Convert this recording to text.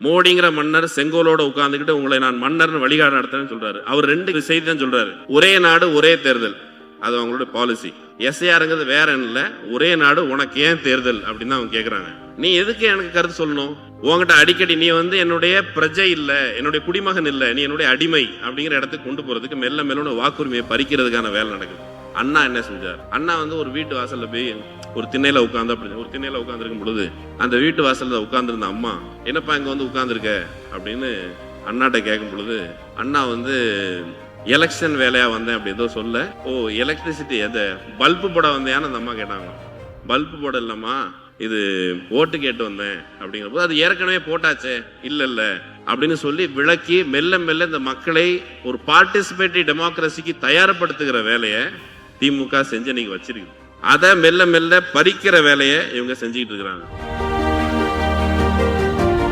மோடிங்கிற மன்னர் செங்கோலோட உட்கார்ந்துக்கிட்டு உங்களை நான் மன்னர்னு வழிகாடு நடத்துறேன்னு சொல்றாரு. அவர் 2 செய்தி தான் சொல்றாரு. ஒரே நாடு ஒரே தேர்தல், அது அவங்களோட பாலிசி. எஸ்ஐஆருங்கிறது வேற இல்ல, ஒரே நாடு உனக்கு ஏன் தேர்தல் அப்படின்னு அவங்க கேக்குறாங்க. நீ எதுக்கு எனக்கு கருத்து சொல்லணும்? உங்ககிட்ட அடிக்கடி நீ என்னுடைய பிரஜை இல்ல, என்னுடைய குடிமகன் இல்ல, நீ என்னுடைய அடிமை அப்படிங்கிற இடத்துக்கு கொண்டு போறதுக்கு மெல்ல மெல்ல வாக்குரிமையை பறிக்கிறதுக்கான வேலை நடக்குது. அண்ணா என்ன செஞ்சார்? அண்ணா ஒரு வீட்டு வாசல்ல போய் ஒரு திண்ணையில உட்கார்ந்து ஒரு திண்ணையில உட்கார்ந்துருக்கும் பொழுது அந்த வீட்டு வாசல்ல உட்கார்ந்துருந்த அம்மா, என்னப்பா இங்க உட்கார்ந்துருக்க அப்படின்னு அண்ணாட்ட கேட்கும் பொழுது, அண்ணா எலெக்ஷன் வேலையா வந்தேன் அப்படி ஏதோ சொல்ல, ஓ எலக்ட்ரிசிட்டி எதை பல்பு போட வந்தேன்னு அந்த அம்மா கேட்டாங்க. பல்பு போட இல்லம்மா, இது ஓட்டு கேட்டு வந்தேன் அப்படிங்கிற போது, அது ஏற்கனவே போட்டாச்சே, இல்ல அப்படின்னு சொல்லி விளக்கி மெல்ல மெல்ல இந்த மக்களை ஒரு பார்ட்டிசிபேட்டரி டெமோக்ரஸிக்கு தயார்படுத்துகிற வேலையை திமுக செஞ்சு நீங்க வச்சிருக்கு. அதை மெல்ல மெல்ல பறிக்கிற வேலையை இவங்க செஞ்சுக்கிட்டு இருக்கிறாங்க.